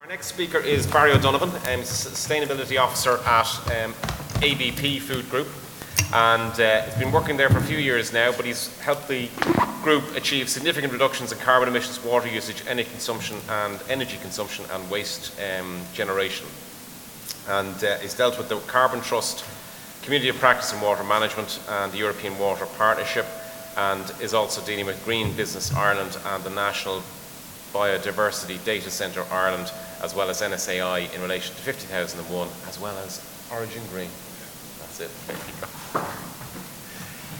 Our next speaker is Barry O'Donovan, Sustainability Officer at ABP Food Group, and he's been working there for a few years now, but he's helped the group achieve significant reductions in carbon emissions, water usage, energy consumption and waste generation. And he's dealt with the Carbon Trust, Community of Practice in Water Management and the European Water Partnership, and is also dealing with Green Business Ireland and the National Biodiversity Data Centre Ireland, as well as NSAI in relation to 50001, as well as Origin Green. That's it. There you go.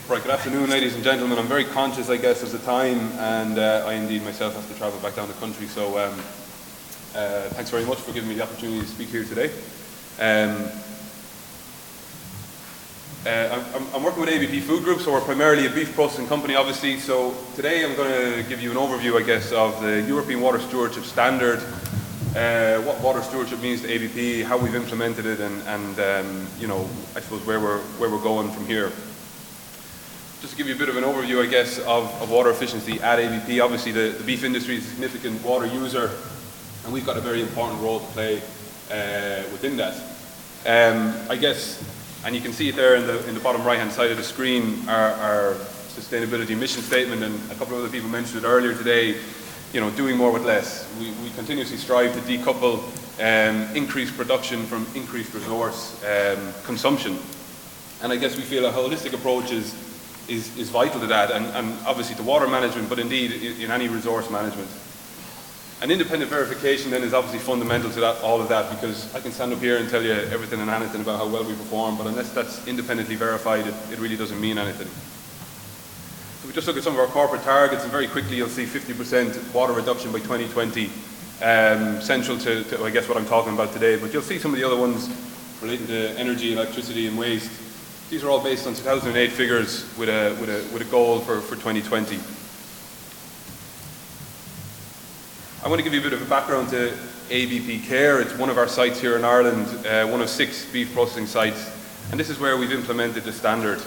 Right, good afternoon, ladies and gentlemen. I'm very conscious, I guess, of the time, and I indeed myself have to travel back down the country, so thanks very much for giving me the opportunity to speak here today. I'm working with ABP Food Group, so we're primarily a beef processing company, obviously. So today I'm going to give you an overview, I guess, of the European Water Stewardship Standard, what water stewardship means to ABP, how we've implemented it, and you know, I suppose where we're going from here. Just to give you a bit of an overview, I guess, of water efficiency at ABP. Obviously, the beef industry is a significant water user, and we've got a very important role to play within that. I guess. And you can see it there in the bottom right-hand side of the screen, our sustainability mission statement, and a couple of other people mentioned it earlier today, you know, doing more with less. We continuously strive to decouple increased production from increased resource consumption. And I guess we feel a holistic approach is vital to that, and obviously to water management, but indeed in any resource management. An independent verification then is obviously fundamental to that, all of that, because I can stand up here and tell you everything and anything about how well we perform, but unless that's independently verified, it really doesn't mean anything. So we just look at some of our corporate targets, and very quickly you'll see 50% water reduction by 2020, central to I guess what I'm talking about today, but you'll see some of the other ones relating to energy, electricity and waste. These are all based on 2008 figures with a goal for 2020. I want to give you a bit of a background to ABP Care. It's one of our sites here in Ireland, one of 6 beef processing sites, and this is where we've implemented the standard.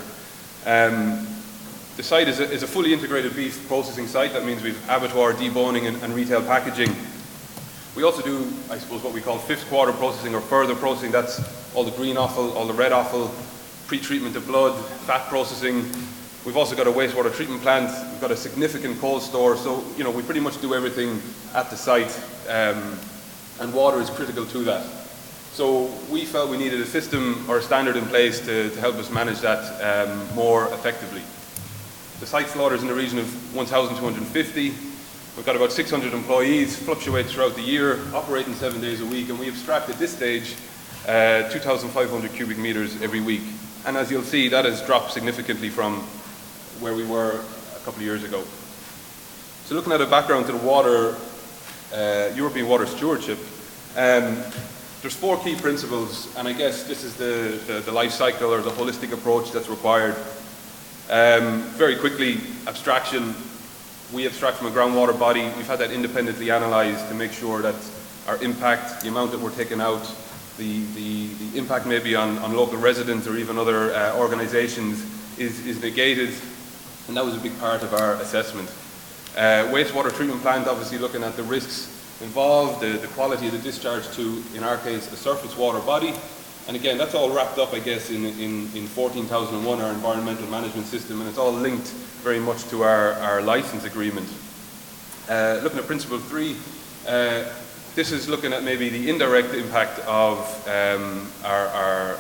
The site is a fully integrated beef processing site. That means we've abattoir, deboning and retail packaging. We also do, I suppose, what we call 5th quarter processing or further processing. That's all the green offal, all the red offal, pre-treatment of blood, fat processing. We've also got a wastewater treatment plant. We've got a significant cold store. So, you know, we pretty much do everything at the site, and water is critical to that. So we felt we needed a system or a standard in place to help us manage that more effectively. The site slaughter is in the region of 1,250. We've got about 600 employees, fluctuate throughout the year, operating 7 days a week, and we abstract at this stage 2,500 cubic meters every week. And as you'll see, that has dropped significantly from where we were a couple of years ago. So looking at a background to the water, European water stewardship, there's 4 key principles, and I guess this is the life cycle or the holistic approach that's required. Very quickly, abstraction. We abstract from a groundwater body. We've had that independently analysed to make sure that our impact, the amount that we're taking out, the impact maybe on local residents or even other organisations is negated, and that was a big part of our assessment. Wastewater treatment plant, obviously looking at the risks involved, the quality of the discharge to, in our case, a surface water body. And again, that's all wrapped up, I guess, in 14001, our environmental management system, and it's all linked very much to our license agreement. Looking at principle 3, this is looking at maybe the indirect impact of our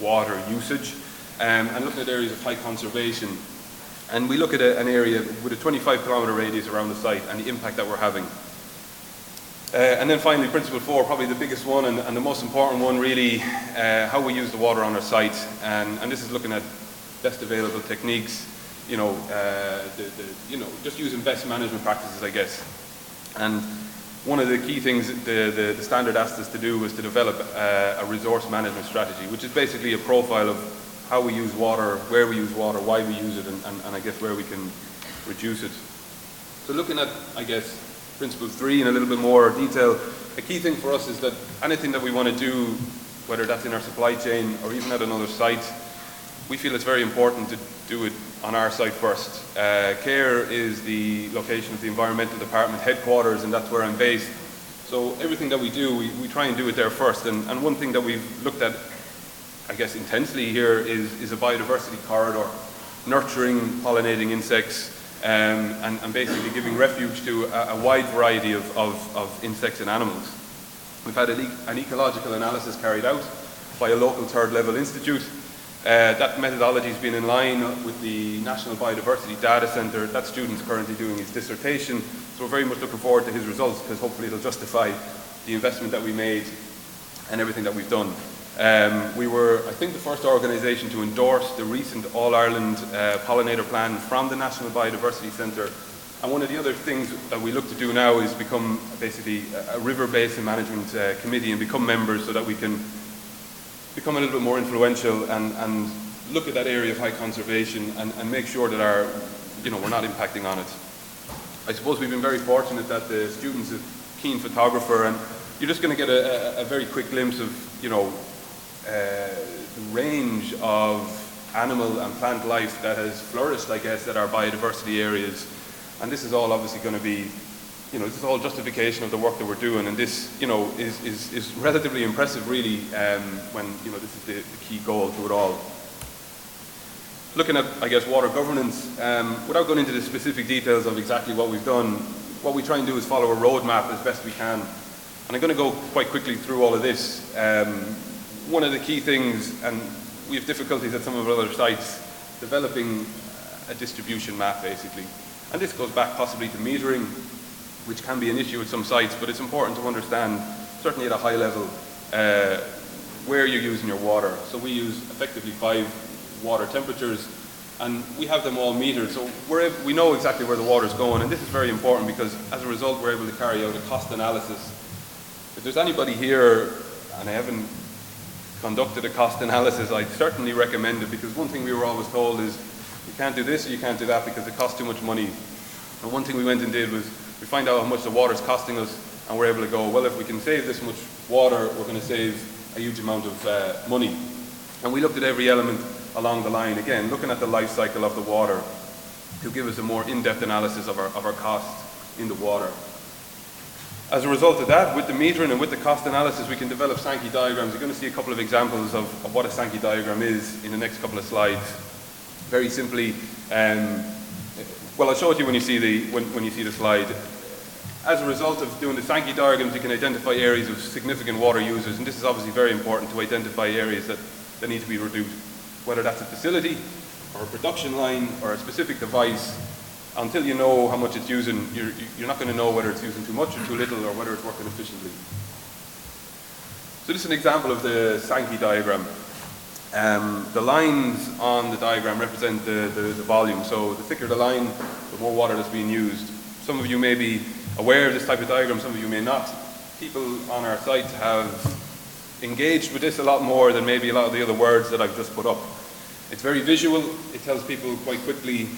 water usage, and looking at areas of high conservation. And we look at an area with a 25-kilometre radius around the site and the impact that we're having. And then finally, principle 4, probably the biggest one and the most important one really, how we use the water on our site. And this is looking at best available techniques, you know, just using best management practices, I guess. And one of the key things the standard asked us to do was to develop a resource management strategy, which is basically a profile of how we use water, where we use water, why we use it, and I guess where we can reduce it. So looking at, I guess, principle 3 in a little bit more detail, a key thing for us is that anything that we want to do, whether that's in our supply chain or even at another site, we feel it's very important to do it on our site first. Care is the location of the environmental department headquarters, and that's where I'm based. So everything that we do, we try and do it there first. And one thing that we've looked at, I guess, intensely here is a biodiversity corridor, nurturing pollinating insects, and basically giving refuge to a wide variety of insects and animals. We've had an ecological analysis carried out by a local third-level institute. That methodology has been in line with the National Biodiversity Data Centre. That student's currently doing his dissertation, so we're very much looking forward to his results, because hopefully it'll justify the investment that we made and everything that we've done. We were, I think, the first organisation to endorse the recent All-Ireland pollinator plan from the National Biodiversity Centre. And one of the other things that we look to do now is become basically a river basin management committee and become members, so that we can become a little bit more influential and look at that area of high conservation and make sure that we're not impacting on it. I suppose we've been very fortunate that the student's a keen photographer, and you're just going to get a very quick glimpse of, the range of animal and plant life that has flourished, I guess, at our biodiversity areas. And this is all obviously going to be, this is all justification of the work that we're doing, and this, is relatively impressive, really, when, this is the key goal to it all. Looking at, I guess, water governance, without going into the specific details of exactly what we've done, what we try and do is follow a roadmap as best we can. And I'm going to go quite quickly through all of this. One of the key things, and we have difficulties at some of our other sites, developing a distribution map, basically. And this goes back possibly to metering, which can be an issue at some sites, but it's important to understand, certainly at a high level, where you're using your water. So we use effectively 5 water temperatures, and we have them all metered, so we know exactly where the water is going. And this is very important, because as a result we're able to carry out a cost analysis. If there's anybody here, and I haven't conducted a cost analysis, I'd certainly recommend it, because one thing we were always told is you can't do this or you can't do that because it costs too much money. And one thing we went and did was we find out how much the water is costing us, and we're able to go, well, if we can save this much water, we're going to save a huge amount of money. And we looked at every element along the line, again, looking at the life cycle of the water to give us a more in-depth analysis of our cost in the water. As a result of that, with the metering and with the cost analysis, we can develop Sinki diagrams. You're going to see a couple of examples of what a Sinki diagram is in the next couple of slides. Very simply, well, I'll show it to you when you see the slide. As a result of doing the Sinki diagrams, you can identify areas of significant water users, and this is obviously very important to identify areas that need to be reduced, whether that's a facility or a production line or a specific device. Until you know how much it's using, you're not going to know whether it's using too much or too little, or whether it's working efficiently. So this is an example of the Sinki diagram. The lines on the diagram represent the volume. So the thicker the line, the more water that's being used. Some of you may be aware of this type of diagram, some of you may not. People on our site have engaged with this a lot more than maybe a lot of the other words that I've just put up. It's very visual. It tells people quite quickly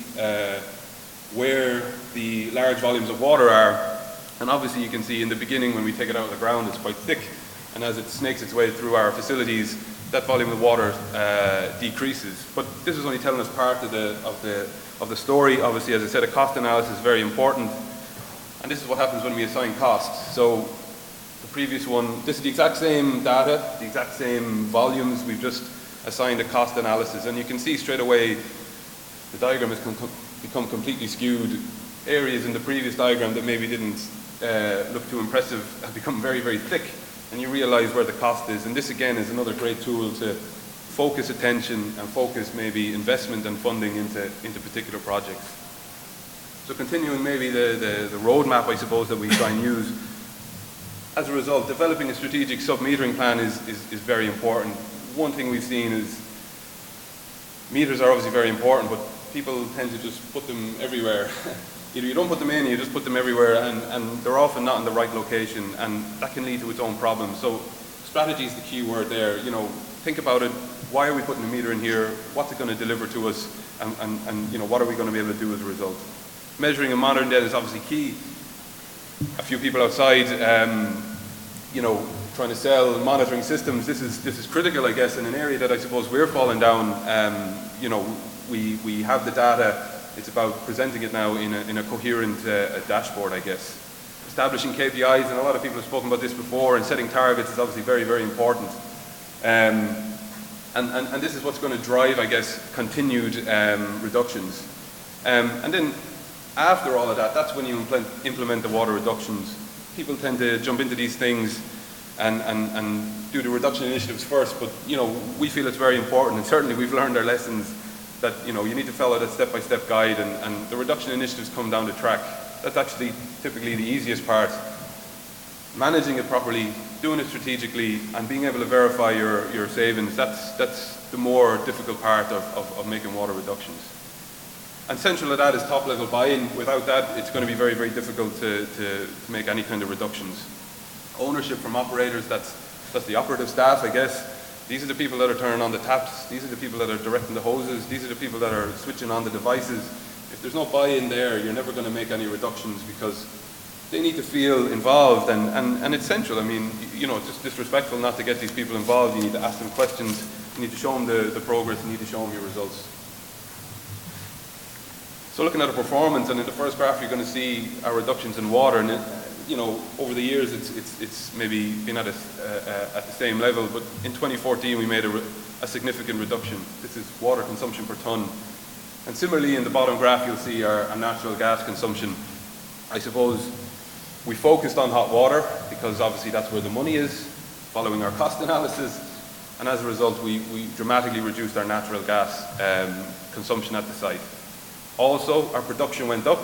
where the large volumes of water are, and obviously you can see in the beginning when we take it out of the ground it's quite thick, and as it snakes its way through our facilities, that volume of water decreases. But this is only telling us part of the story. Obviously, as I said, a cost analysis is very important, and this is what happens when we assign costs. So the previous one, this is the exact same data, the exact same volumes, we've just assigned a cost analysis, and you can see straight away the diagram has become completely skewed. Areas in the previous diagram that maybe didn't look too impressive have become very, very thick, and you realize where the cost is. And this again is another great tool to focus attention and focus maybe investment and funding into particular projects. So continuing maybe the roadmap, I suppose, that we try and use. As a result, developing a strategic sub-metering plan is very important. One thing we've seen is meters are obviously very important, but people tend to just put them everywhere. Either you don't put them in, or you just put them everywhere, and they're often not in the right location, and that can lead to its own problems. So strategy is the key word there. Think about it. Why are we putting a meter in here? What's it going to deliver to us? And what are we going to be able to do as a result? Measuring and monitoring data is obviously key. A few people outside, trying to sell monitoring systems. This is critical, I guess, in an area that I suppose we're falling down. We have the data. It's about presenting it now in a coherent dashboard, I guess. establishing KPIs, and a lot of people have spoken about this before, and setting targets is obviously very, very important. And this is what's going to drive, I guess, continued reductions. And then after all of that, that's when you implement the water reductions. People tend to jump into these things and do the reduction initiatives first, but we feel it's very important, and certainly we've learned our lessons that you need to follow that step-by-step guide, and the reduction initiatives come down the track. That's actually typically the easiest part. Managing it properly, doing it strategically, and being able to verify your savings, that's the more difficult part of making water reductions. And central to that is top-level buy-in. Without that, it's going to be very, very difficult to make any kind of reductions. Ownership from operators, that's the operative staff, I guess. These are the people that are turning on the taps. These are the people that are directing the hoses. These are the people that are switching on the devices. If there's no buy-in there, you're never going to make any reductions, because they need to feel involved, and it's central. I mean, it's just disrespectful not to get these people involved. You need to ask them questions. You need to show them the progress. You need to show them your results. So looking at the performance, and in the first graph you're going to see our reductions in water, and over the years it's maybe been at the same level, but in 2014 we made a significant reduction. This is water consumption per ton. And similarly, in the bottom graph you'll see our natural gas consumption. I suppose we focused on hot water because obviously that's where the money is, following our cost analysis, and as a result we dramatically reduced our natural gas consumption at the site. Also, our production went up,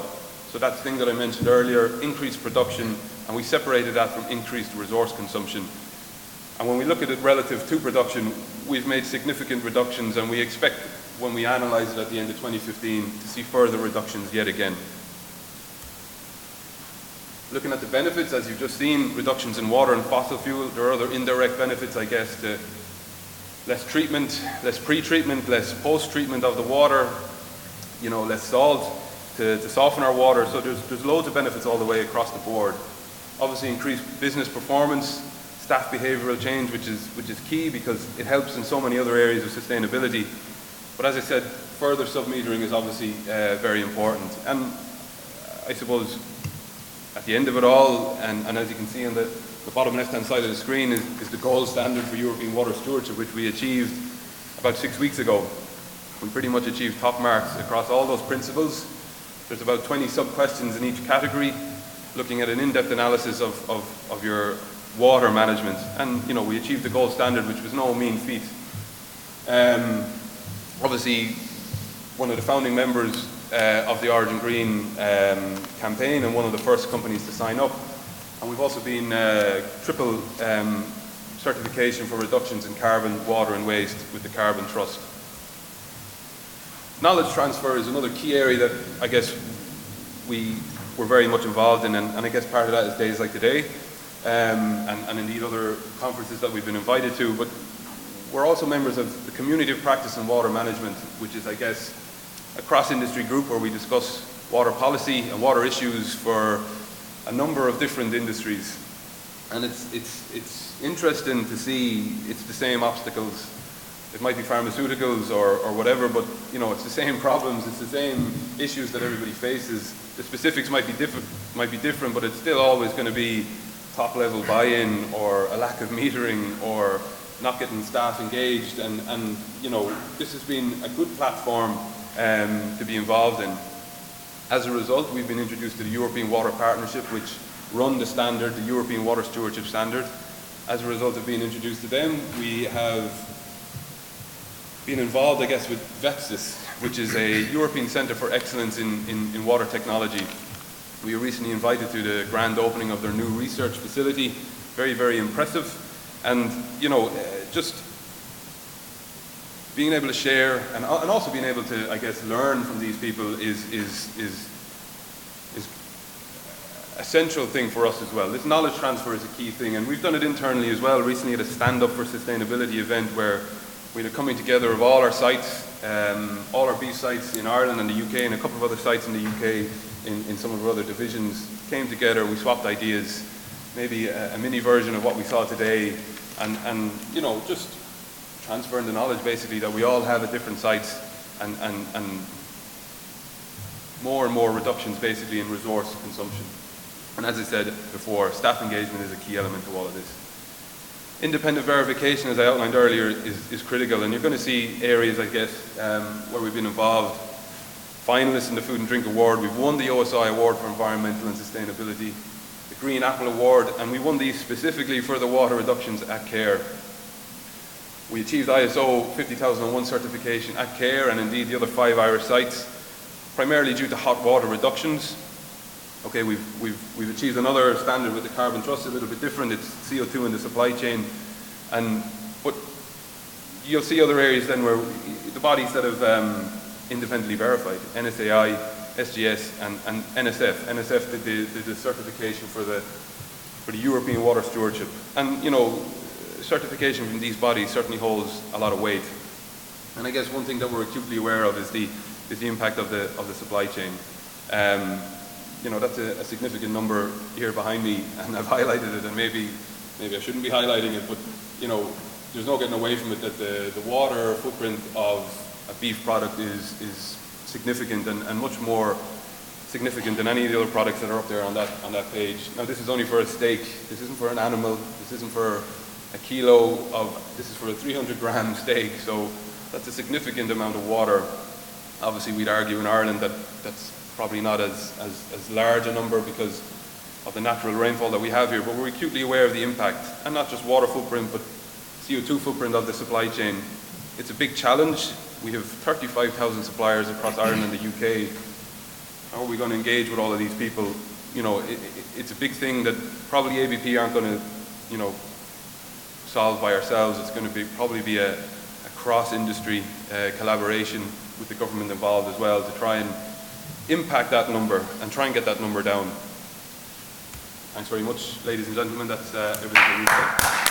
so that thing that I mentioned earlier, increased production, and we separated that from increased resource consumption. And when we look at it relative to production, we've made significant reductions, and we expect, when we analyse it at the end of 2015, to see further reductions yet again. Looking at the benefits, as you've just seen, reductions in water and fossil fuel. There are other indirect benefits, I guess, to less treatment, less pre-treatment, less post-treatment of the water, less salt to soften our water. So there's loads of benefits all the way across the board. Obviously increased business performance, staff behavioural change, which is key because it helps in so many other areas of sustainability. But as I said, further sub-metering is obviously very important. And I suppose at the end of it all, and as you can see on the bottom left-hand side of the screen, is the gold standard for European water stewardship, which we achieved about 6 weeks ago. We pretty much achieved top marks across all those principles. There's about 20 sub-questions in each category, looking at an in-depth analysis of your water management. And, we achieved the gold standard, which was no mean feat. Obviously, one of the founding members of the Origin Green campaign, and one of the first companies to sign up. And we've also been triple certification for reductions in carbon, water and waste with the Carbon Trust. Knowledge transfer is another key area that I guess we were very much involved in, and I guess part of that is days like today, and indeed other conferences that we've been invited to. But we're also members of the Community of Practice in Water Management, which is, I guess, a cross-industry group where we discuss water policy and water issues for a number of different industries. And it's interesting to see it's the same obstacles. It might be pharmaceuticals or whatever, but it's the same problems, it's the same issues that everybody faces. The specifics might be different, but it's still always going to be top-level buy-in, or a lack of metering, or not getting staff engaged. And this has been a good platform to be involved in. As a result, we've been introduced to the European Water Partnership, which run the standard, the European Water Stewardship Standard. As a result of being introduced to them, we have been involved, I guess, with VETSIS, which is a European Centre for Excellence in Water Technology. We were recently invited to the grand opening of their new research facility. Very, very impressive. And, just being able to share and also being able to, I guess, learn from these people is a central thing for us as well. This knowledge transfer is a key thing, and we've done it internally as well. Recently at a Stand Up for Sustainability event where we had a coming together of all our sites, all our beef sites in Ireland and the UK, and a couple of other sites in the UK in some of our other divisions, came together, we swapped ideas, maybe a mini version of what we saw today, and just transferring the knowledge basically that we all have at different sites, and more and more reductions basically in resource consumption. And as I said before, staff engagement is a key element to all of this. Independent verification, as I outlined earlier, is critical, and you're going to see areas, I guess, where we've been involved. Finalists in the Food and Drink Award, we've won the OSI Award for Environmental and Sustainability, the Green Apple Award, and we won these specifically for the water reductions at Care. We achieved ISO 50001 certification at Care and indeed the other 5 Irish sites, primarily due to hot water reductions. Okay, we've achieved another standard with the Carbon Trust, a little bit different. It's CO2 in the supply chain, but you'll see other areas then where the bodies that have independently verified, NSAI, SGS, and NSF. NSF did the certification for the European Water Stewardship, and you know, certification from these bodies certainly holds a lot of weight. And I guess one thing that we're acutely aware of is the impact of the supply chain. You know, that's a significant number here behind me, and I've highlighted it, and maybe I shouldn't be highlighting it, but you know, there's no getting away from it that the water footprint of a beef product is significant and much more significant than any of the other products that are up there on that page. Now, this is only for a steak. This isn't for an animal. This isn't for a kilo this is for a 300-gram steak. So that's a significant amount of water. Obviously, we'd argue in Ireland that that's probably not as large a number because of the natural rainfall that we have here, but we're acutely aware of the impact, and not just water footprint, but CO2 footprint of the supply chain. It's a big challenge. We have 35,000 suppliers across Ireland and the UK. How are we going to engage with all of these people? You know, it's a big thing that probably ABP aren't going to, you know, solve by ourselves. It's going to probably be a cross-industry collaboration with the government involved as well to try and impact that number and try and get that number down. Thanks very much, ladies and gentlemen. That's everything for me today.